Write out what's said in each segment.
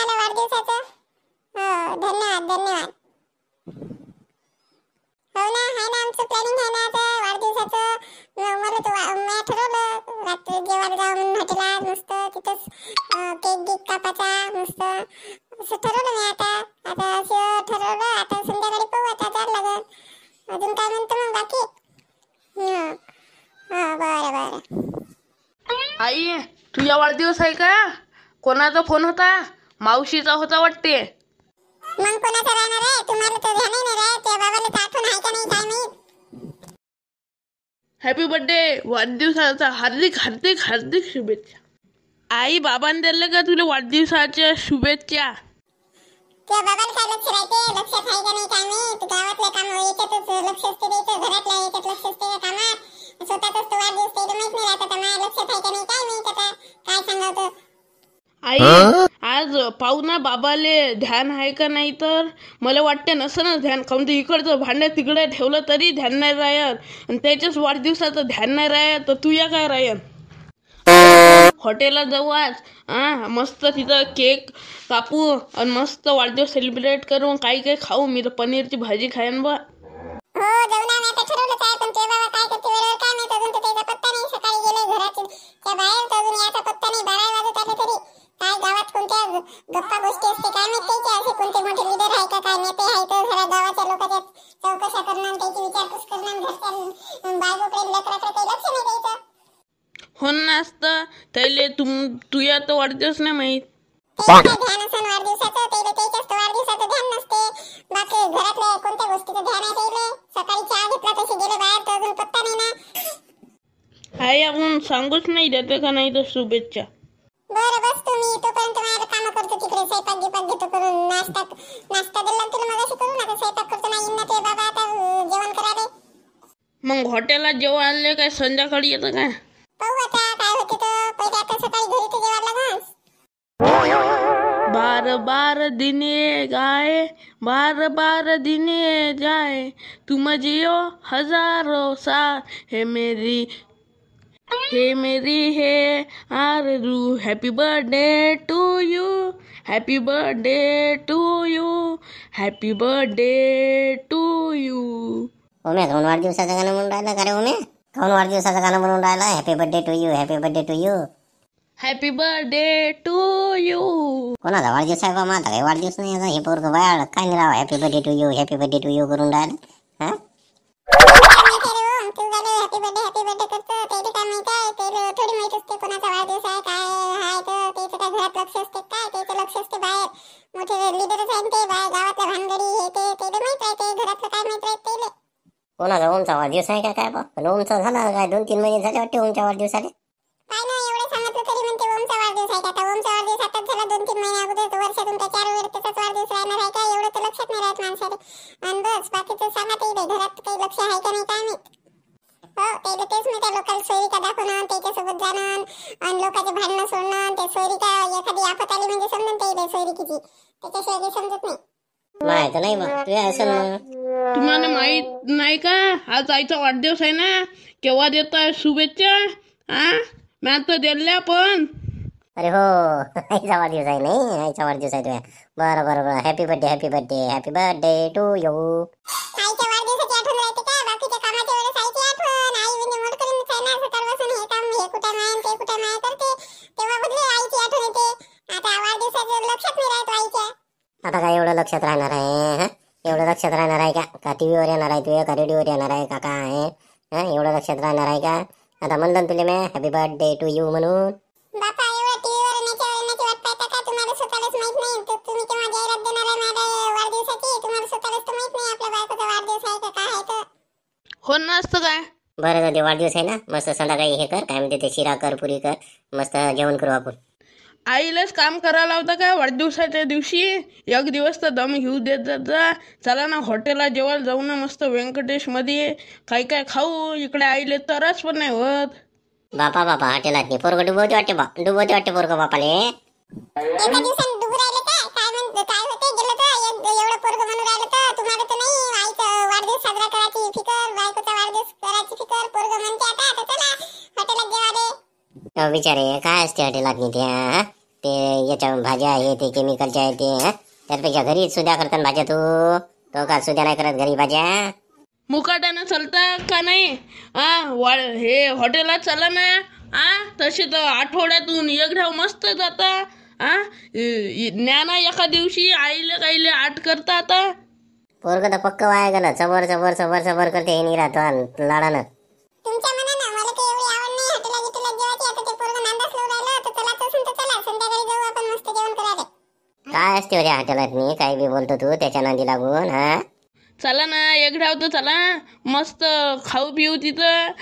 मला वाढदिवसाचं. हो धन्यवाद धन्यवाद. हो ना, आहे ना, आमचं प्लॅनिंग आहे ना आता वाढदिवसाचं. मला तर मी ठरवलं रात्री जेवायला जाऊ म्हणून हॉटेलात, मस्त तिथंच केक गिक कापायचा मस्त असं ठरवलं मी. आता असं ठरवलं. आता संध्याकाळी पाहू, आता जायला लागेल. अजून काय म्हणतो मग बाकी? बरं बरं. आई, तुझा वाढदिवस आहे का? कोणाचा फोन होता? मावशीचा होता वाटते. मग कोणाचा राहणार आहे? तुम्हाला तर ध्यान नाही राहत. त्या बाबाला तर आठवण आहे का नाही काय माहित. हॅपी बर्थडे, वाढदिवसाचा हार्दिक हार्दिक हार्दिक शुभेच्छा. आई, बाबांनी दिले का तुला वाढदिवसाच्या शुभेच्छा? त्या बाबाला काय लक्ष राहते? लक्षात आहे का नाही काय माहित. गावातल्या काम याच्यातच लक्ष असते द्यायचं, घरातल्या याच्यात लक्ष असते का कामात. स्वतःच तो वाढदिवस ते माहित नाही राहत. आता मला लक्षात आहे का नाही काय माहित. आता काय सांगावं. आई, आज पाहुणा बाबाले ध्यान आहे का नाही? तर मला वाटते नसनच ध्यान. काऊन ते इकडचं भांडे तिकडे ठेवलं तरी ध्यान नाही राहत, आणि त्याच्याच वाढदिवसाचं ध्यान नाही राहत. तर तू या काय राहन? हॉटेलला जाऊ आज. मस्त तिथं केक कापू आणि मस्त वाढदिवस सेलिब्रेट करू. काही काही खाऊ. मी तर पनीरची भाजी खाईन बा. हो जाऊ ना, मी आता ठरवलंच आहे. पण ते बाबा काय करते वेळेवर काय माहित. अजून तर त्याचा पत्ता नाही. सकाळी गेले घराच्या बाहेर तर अजून याचा पत्ता नाही. 12 वाजत आले तरी. काय गावात कोणत्या गप्पा गोष्टी असते काय माहित त्याचे. असे कोणते मोठे लीडर आहे का काय नेते आहे तर जरा गावाच्या लोकांच्या चौकशा करणं, त्याची विचारपूस करणं, घरच्या बायकोकडे लेकराकडे काही लक्ष नाही द्यायचं. हो नसतं त्याले तुया तर वाढदिवस नाही माहीत. काय ध्यान असन वाढदिवसाचं त्याला, त्याच्याच वाढदिवसाचं ध्यान नसते. बाकी घरातल्या कोणत्या गोष्टीचं ध्यान आहे त्याला. सकाळी चहा घेतला तसे गेले बाहेर तर अजून पत्ता नाही ना. आई, आपण सांगूच नाही देते का नाही तर शुभेच्छा. बरं बस तुम्ही. तोपर्यंत माझं काम करतो तिकडे. स्वयंपाक गिपाक घेतो करून. नाश्ता दिला तुला मग अशी करू नका. स्वयंपाक करतो नाही ना ते बाबा आता जेवण करायला. मग हॉटेलला जेव्हा आले काय संध्याकाळी येतं काय? पाहू आता काय होते तर. पहिले आता सकाळी घरी तर जेवायला लागल. बार बार दिने गाए, बार बार दिने जाए, तुम जियो हजारों साल, हे मेरी है आरज़ू. Happy birthday to you, happy birthday to you, happy birthday to you. उमे कोण वाढदिवसाचं गाणं म्हणून राहिला का रे? उमे कोण वाढदिवसाचं गाणं म्हणून राहिला? Happy birthday to you, happy birthday to you, happy birthday to you. कोणाचा वाढदिवस आहे बा? माझा काही वाढदिवस नाही. आता हे पोरगं बाळ काय नाही राव happy birthday to you, happy birthday to you करून राहिलं. हा हॅपी बर्थडे करतो. त्याला काय माहित आहे? त्याला थोडी माहित असते कोणाचा वाढदिवस आहे काय आहे तर. त्याचं काय घरात लक्ष असते काय? त्याचं लक्ष असते बाहेर. मोठे लीडरच आहे ते बाहेर गावातल्या भानगडी हे ते त्याला माहित आहे. ते घरातलं काय माहित आहे त्याला. कोणाचा ओमचा वाढदिवस आहे का काय बा? पण ओमचा झाला काय 2-3 महिने झाले वाटते ओमच्या वाढदिवसाले. काय नाही एवढं सांगितलं तरी म्हणते ओमचा वाढदिवस आहे का? आता ओमचा वाढदिवस आताच झाला 2-3 महिने अगोदर. वर्षातून त्या 4 वेळेस त्याचाच वाढदिवस राहणार आहे का? एवढं तर लक्षात नाही राहत माणसाला. आणि बस बाकीचं सांगा ते घरात काही लक्ष आहे का नाही काय माहित. हो त्याला तेच मी त्या लोकांना सोयरिका दाखवणं, त्याच्यासोबत जाणं आणि लोकांचे भांडणं सोडणं. ते सोयरिका एखादी आफत आली म्हणजे समजून त्याला सोयरिकीची. त्याच्याशिवाय काही समजत नाही. माहित नाही बा तुझ्या असं मग. तुम्हाला माहित नाही का आज आईचा वाढदिवस आहे ना? केव्हा देताय शुभेच्छा? मी आता दिल्या पण. अरे हो आईचा वाढदिवस आहे नाही? आईचा वाढदिवस आहे तुझ्या. बरं बरं बरं. Happy birthday, happy birthday, happy birthday to you. आईच्या वाढदिवसाची आठवण राहते का? बाकीच्या कामाच्या वेळेस आईची आठवण. आई म्हणजे मोड करून आहे ना सकाळपासून हे काम हे कुठं नाही ते कुठं नाही करते. तेव्हा बदली आईची आठवण येते. आता वाढदिवसाचं लक्षात नाही राहत आईच्या. आता काय एवढं लक्षात राहणार आहे? हा एवढं लक्षात राहणार आहे का? का टीव्हीवर येणार आहे तुझ्या, का रेडिओवर येणार आहे का काय आहे? एवढं लक्षात राहणार आहे का? आता म्हणलं ना तुला मी हॅपी बर्थडे टू यू म्हणून. बापा एवढं टीव्हीवर येण्याची वाट पाहता का? तुम्हाला स्वतःलाच माहित नाही तर तुम्ही केव्हा जाहिरात देणार आहे माझ्या वाढदिवसाची? तुम्हाला स्वतःलाच तर माहित नाही आपल्या बायकोचा वाढदिवस आहे का काय आहे तर. हो नसतं काय? बरं जाऊ दे, वाढदिवस आहे ना मस्त. संध्याकाळी हे कर काय म्हणते ते शिरा कर, पुरी कर, मस्त जेवण करू आपण. आईलाच काम करायला होतं का वाढदिवसाच्या दिवशी? एक दिवस तर दम घेऊ देत जा. चला ना हॉटेलला जेवायला जाऊ ना मस्त व्यंकटेशमध्ये. काय काय खाऊ. इकडे आईले तरच पण नाही होत. बापा हॉटेलात नाही पोरगं डुबवते वाटते बा. डुबवते वाटते पोरगं बापाले. एका दिवसात डुबू राहिले काय म्हणते काय होते गेलं तर एवढं पोरगं म्हणून राहिलं तर. तुम्हाला तर नाही आईचा वाढदिवस साजरा करायची फिकर, बायकोचा वाढदिवस करायची फिकर. पोरगं म्हणते आता चला हॉटेलात जेवायला. विचारे काय असते हॉटेलात नाही त्या? ते याच्या भाज्या आहे ते केमिकलच्या आहे ते त्यापेक्षा घरी सुद्या करतात भाज्या तो का सुद्या नाही करत घरी भाज्या. मुकाट्यानं चालता का नाही? हे हॉटेलात चला ना. तसे तर आठवड्यातून एक ढाव मस्त जाता. ज्ञाना एका दिवशी आईले काईले आठ करता आता. पोरग तर पक्क वाया गेलं. चबर करते हे निरात लाडानं. तुमच्या मनानं मला काही एवढी आवड नाही हॉटेलला गिटेला जेवायची. आता ते पोरगं नांदास लावून राहिलं तर चला तसं तर चला, संध्याकाळी जाऊ आपण मस्त जेवण करायला. काय असते रे हॉटेलात काही बी बोलतो तू त्याच्या नांदी लागून. चला ना एक ढाव तर चला, मस्त खाऊ पिऊ तिथं.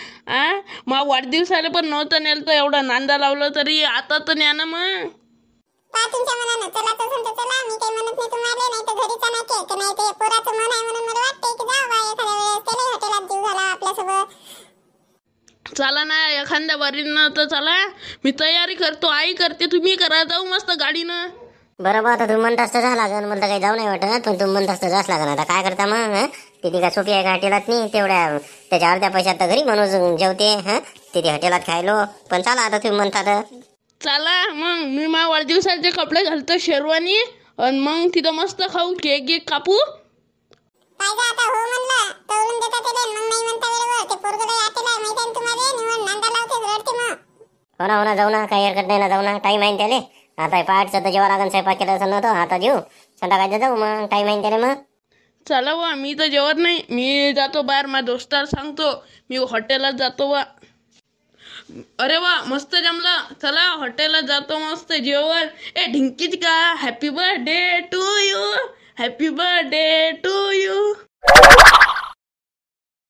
मग वाढदिवसाला पण नव्हतं नेलं तर एवढं नांदा लावलं तरी आता तर न्या ना मग. पहा तुमच्या मनानं चला तसं तर चला. मी काही म्हणत नाही तुम्हाला, नाही तर घरीचा नाही केक नाही ते पोराचं मन आहे म्हणून मला वाटते की जाऊ बा एखाद्या वेळेस त्याला हॉटेलात जीव झाला आपल्यासोबत. चला ना एखाद्या वारीनं तर चला. मी तयारी करतो, आई करते, तुम्ही करा, जाऊ मस्त गाडीनं. बरोबर आता तुम्ही म्हणतास तर जा लागन. मला तर काही जाऊ नाही वाटत पण तुम्ही म्हणतास तर जाच लागन. आता काय करता मग? तिथे काय सोपी आहे का हॉटेलात नाही? तेवढ्या त्याच्या अर्ध्या पैशात तर घरी म्हणून जेवते. तिथे हॉटेलात खायलो. पण चला आता तुम्ही म्हणता चला मग मी माझ्या वाढदिवसाचे कपडे घालतो, शेरवानी, आणि मग तिथं मस्त खाऊ, केक कापू. पाहिजे आता हो म्हणलं तळून देता ते मग नाही म्हणता वेळेवर. ते पोरगं लय आटेला आहे माहिती आहे ना तुम्हाला. निवड नांदा लावते रडते मग. हो ना जाऊ ना, काही हरकत नाही ना, जाऊ ना. टाईम आहे त्याले. आता पाठचं तर जेव्हा लागन स्वयंपाक केला असं नव्हतं. आता जेऊ संध्याकाळचं जाऊ मग. टाईम आहे त्याले मग. चला वा, मी तर जेवत नाही. मी जातो बाहेर, माझ्या दोस्ताला सांगतो मी हॉटेलात जातो वा. अरे वा मस्त जमलं. चला हॉटेलात जातो मस्त जेवण. ढिंकीच का happy birthday to you, happy birthday to you.